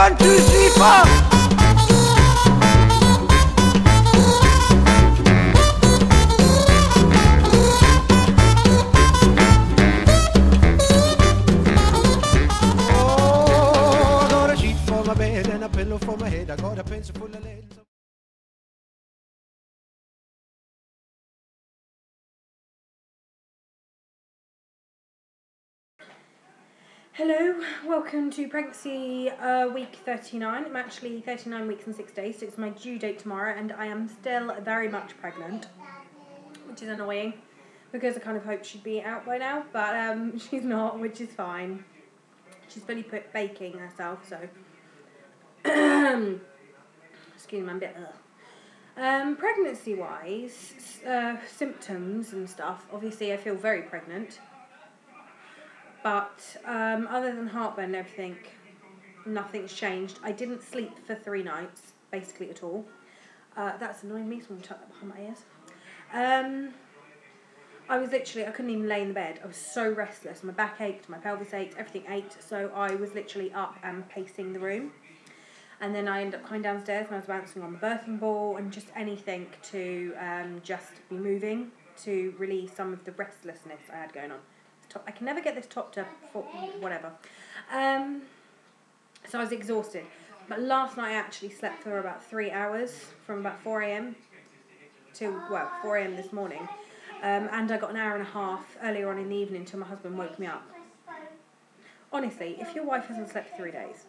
1, 2, 3, 4. For my head, I got a pencil full of lead. Hello, welcome to pregnancy week 39. I'm actually 39 weeks and 6 days, so it's my due date tomorrow, and I am still very much pregnant, which is annoying because I kind of hoped she'd be out by now, but she's not, which is fine. She's fully baking herself, so excuse me, I'm a bit pregnancy wise, symptoms and stuff, obviously I feel very pregnant, but other than heartburn and everything, nothing's changed. I didn't sleep for 3 nights basically at all. That's annoying me, so I'm going to tuck that behind my ears. I couldn't even lay in the bed. I was so restless. My back ached, my pelvis ached, everything ached, so I was literally up and pacing the room. And then I ended up coming downstairs and I was bouncing on the birthing ball and just anything to just be moving to release some of the restlessness I had going on. I can never get this top to whatever. So I was exhausted. But last night I actually slept for about 3 hours, from about 4 a.m. to, 4 a.m. this morning. And I got an hour and a half earlier on in the evening until my husband woke me up. Honestly, if your wife hasn't slept for 3 days,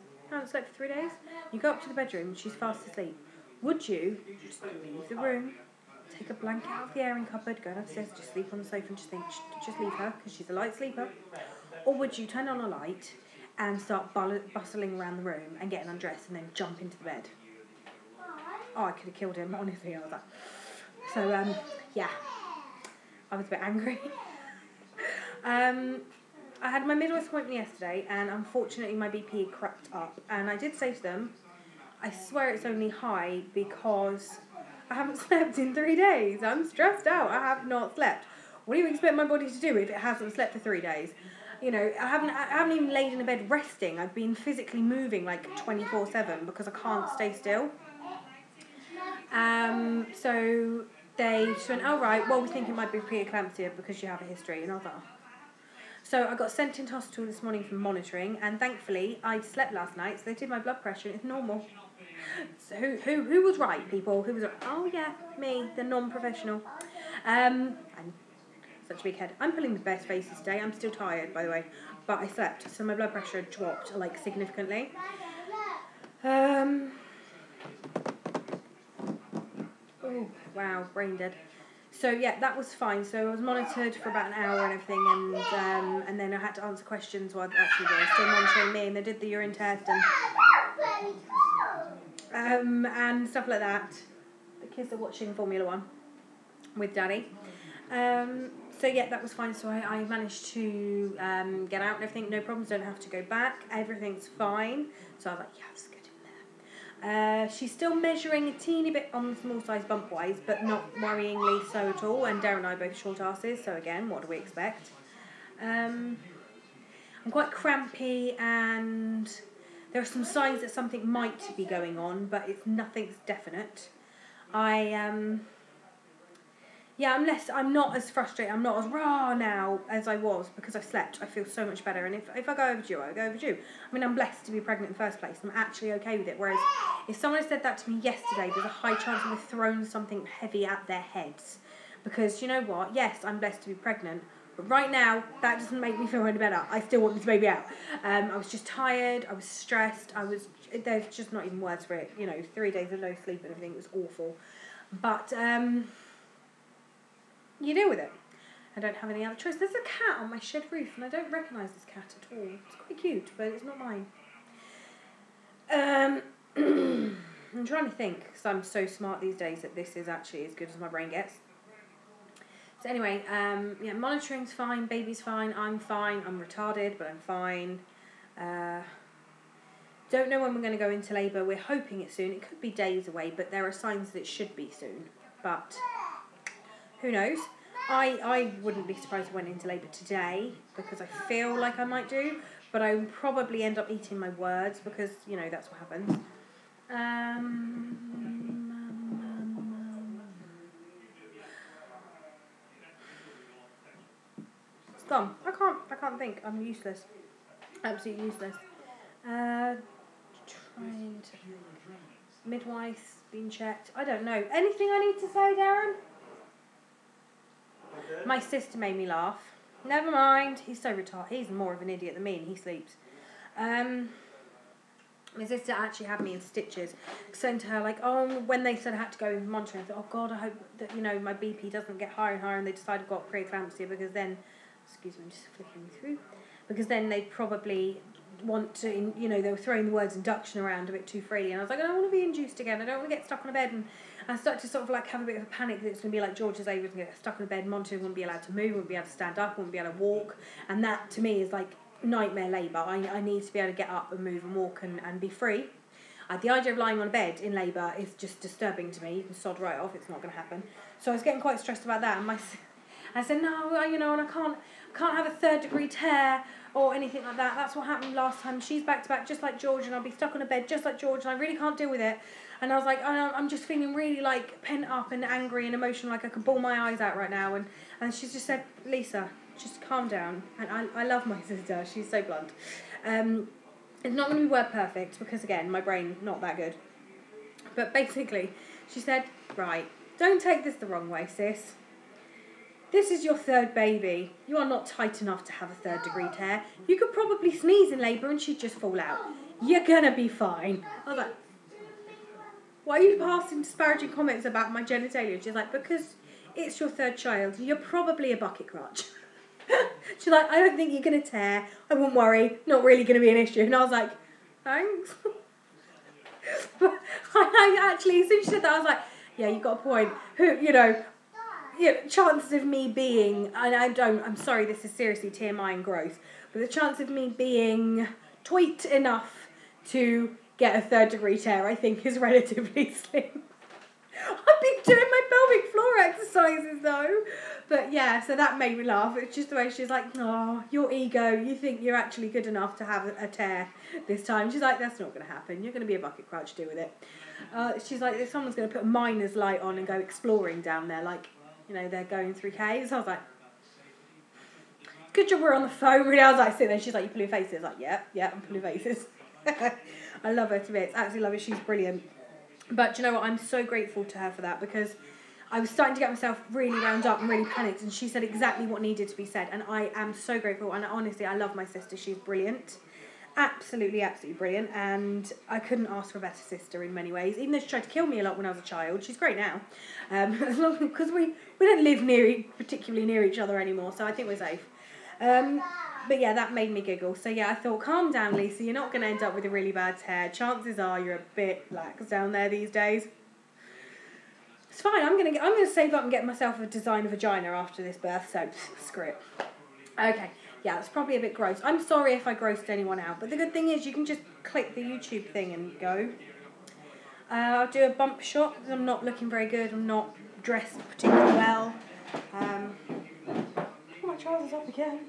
you go up to the bedroom and she's fast asleep, would you just leave the room, take a blanket out of the airing cupboard, go downstairs, just sleep on the sofa and just think, just leave her because she's a light sleeper? Or would you turn on a light and start bustling around the room and getting undressed and then jump into the bed? Oh, I could have killed him, honestly, I was like. So, yeah, I was a bit angry. I had my midwife appointment yesterday, and unfortunately my BP had crept up. And I did say to them, I swear it's only high because I haven't slept in 3 days. I'm stressed out. I have not slept. What do you expect my body to do if it hasn't slept for 3 days? You know, I haven't even laid in a bed resting. I've been physically moving like 24/7 because I can't stay still. So they just went, oh right, well we think it might be preeclampsia because you have a history. And I was like, oh. So I got sent into hospital this morning for monitoring, and thankfully I slept last night, so they did my blood pressure and it's normal. So who was right, people? Who was right? Oh yeah, me, the non-professional. I'm such a big head. I'm pulling the best faces today. I'm still tired, by the way, but I slept, so my blood pressure dropped like significantly. Oh wow, brain dead. So yeah, that was fine. So I was monitored for about an hour and everything, and then I had to answer questions while actually they were still monitoring me, and they did the urine test and stuff like that. The kids are watching Formula 1 with Daddy. So yeah, that was fine. So I managed to get out and everything, no problems. Don't have to go back. Everything's fine. So I was like, yes, get in there. She's still measuring a teeny bit on the small size bump wise, but not worryingly so at all. And Darren and I are both short asses, so again, what do we expect? I'm quite crampy, and there are some signs that something might be going on, but nothing's definite. I'm not as frustrated, I'm not as raw now as I was because I slept. I feel so much better, and if I go overdue, I go overdue. I mean, I'm blessed to be pregnant in the first place. I'm actually okay with it, whereas if someone had said that to me yesterday, there's a high chance I would have thrown something heavy at their heads. Because, you know what, yes, I'm blessed to be pregnant, but right now, that doesn't make me feel any better. I still want this baby out. I was just tired, I was stressed, there's just not even words for it. 3 days of no sleep and everything, it was awful. But, you deal with it. I don't have any other choice. There's a cat on my shed roof, and I don't recognise this cat at all. It's quite cute, but it's not mine. I'm trying to think, because I'm so smart these days that this is actually as good as my brain gets. So anyway, monitoring's fine, baby's fine, I'm fine, I'm retarded, but I'm fine. Don't know when we're going to go into labour. We're hoping it's soon. It could be days away, but there are signs that it should be soon. But who knows? I wouldn't be surprised if I went into labour today because I feel like I might do, but I would probably end up eating my words because, you know, that's what happens. It's gone. I can't think. I'm useless. Absolutely useless. Trained. Midwives been checked. I don't know. Anything I need to say, Darren? My sister made me laugh. Never mind. He's so retarded. He's more of an idiot than me and he sleeps. My sister actually had me in stitches, saying to her, like, oh, when they said I had to go in monitoring, I thought, oh God, I hope that, you know, my BP doesn't get higher and higher, and they decided I've got preeclampsia, because then, excuse me, I'm just flicking through, because then they'd probably want to, you know, they were throwing the words induction around a bit too freely, and I was like, I don't want to be induced again, I don't want to get stuck on a bed, and I started to sort of like have a bit of a panic that it's going to be like George's age, was going to get stuck on a bed, monitoring, wouldn't be allowed to move, wouldn't be able to stand up, wouldn't be able to walk, and that to me is like nightmare labour. I need to be able to get up and move and walk and be free. The idea of lying on a bed in labour is just disturbing to me. You can sod right off, it's not going to happen. So I was getting quite stressed about that, and I said, no, you know, and I can't have a 3rd degree tear or anything like that. That's what happened last time. She's back to back just like George, and I'll be stuck on a bed just like George, and I really can't deal with it. And I was like, I'm just feeling really like pent up and angry and emotional, like I can bawl my eyes out right now. And she's just said, Lisa, just calm down. And I love my sister, she's so blunt. It's not going to be word perfect because, again, my brain not that good. But basically, she said, right, don't take this the wrong way, sis. This is your 3rd baby. You are not tight enough to have a 3rd degree tear. You could probably sneeze in labour and she'd just fall out. You're going to be fine. I was like, why are you passing disparaging comments about my genitalia? She's like, because it's your 3rd child. You're probably a bucket crutch. She's like, I don't think you're going to tear. I wouldn't worry. Not really going to be an issue. And I was like, thanks. But I actually, as soon as she said that, I was like, yeah, you've got a point. Chances of me being, and I'm sorry, this is seriously TMI and growth, but the chance of me being tweaked enough to get a 3rd degree tear, I think, is relatively slim. I've been doing my pelvic floor exercises though. But yeah, so that made me laugh. It's just the way she's like, oh, your ego, you think you're actually good enough to have a tear this time. She's like, that's not going to happen. You're going to be a bucket crutch, deal with it. She's like, if someone's going to put a miner's light on and go exploring down there, like, you know, they're going through caves. I was like, good job we're on the phone, really. I was like, sitting there, she's like, you pull your faces. I was like, yeah, I'm pulling faces. I love her to bits. Absolutely love her. She's brilliant. But do you know what? I'm so grateful to her for that, because I was starting to get myself really wound up and really panicked, and she said exactly what needed to be said, and I am so grateful, and honestly, I love my sister. She's brilliant. Absolutely brilliant, and I couldn't ask for a better sister in many ways, even though she tried to kill me a lot when I was a child. She's great now, as long because we don't live particularly near each other anymore, so I think we're safe. But yeah, that made me giggle. So yeah, I thought, calm down, Lisa. You're not going to end up with a really bad tear. Chances are you're a bit lax down there these days. It's fine. I'm gonna save up and get myself a designer vagina after this birth. So screw it. Okay. Yeah, it's probably a bit gross. I'm sorry if I grossed anyone out, but the good thing is you can just click the YouTube thing and go. I'll do a bump shot. I'm not looking very good. I'm not dressed particularly well. Put my trousers up again.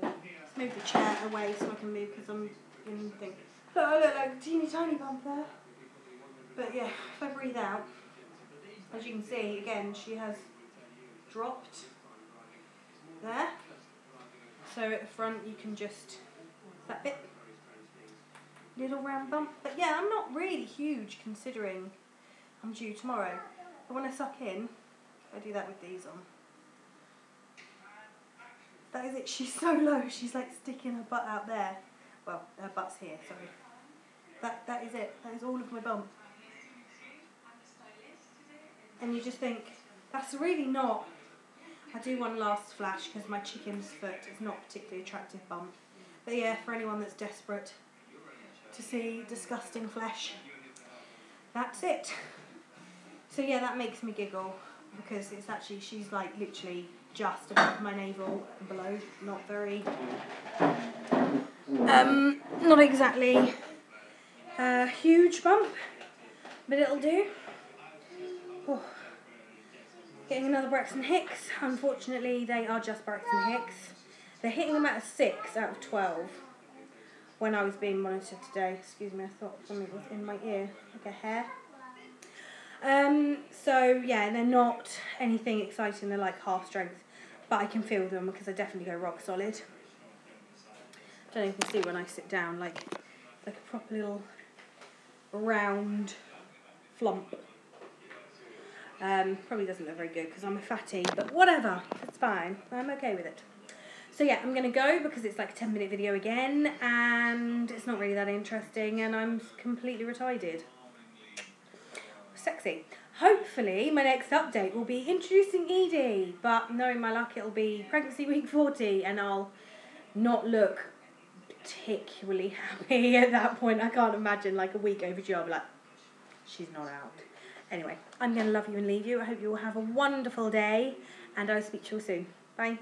Let's move the chair away so I can move, because I'm in the thing. Look, I look like a teeny tiny bump there. But yeah, if I breathe out, as you can see, again, she has dropped there. So at the front you can just, that bit, little round bump. But yeah, I'm not really huge considering I'm due tomorrow. But when I suck in, I do that with these on. That is it. She's so low. She's like sticking her butt out there. Well, her butt's here, sorry. That is it. That is all of my bump. And you just think, that's really not... I do one last flash because my chicken's foot is not a particularly attractive bump. But yeah, for anyone that's desperate to see disgusting flesh, that's it. So yeah, that makes me giggle, because it's actually, she's like literally just above my navel and below. Not very, not exactly a huge bump, but it'll do. Oh. Getting another Braxton Hicks. Unfortunately, they are just Braxton Hicks. They're hitting them at a 6 out of 12 when I was being monitored today. Excuse me, I thought something was in my ear, like a hair. So, yeah, they're not anything exciting. They're like half strength, but I can feel them because I definitely go rock solid. I don't know if you can see when I sit down, like a proper little round flump. Probably doesn't look very good because I'm a fatty, but whatever, it's fine. I'm okay with it. So yeah, I'm going to go because it's like a 10-minute video again, and it's not really that interesting, and I'm completely retarded. Sexy. Hopefully my next update will be introducing Edie, but knowing my luck it'll be pregnancy week 40, and I'll not look particularly happy at that point. I can't imagine like a week overdue I'll be like, she's not out. Anyway, I'm going to love you and leave you. I hope you all have a wonderful day, and I'll speak to you all soon. Bye.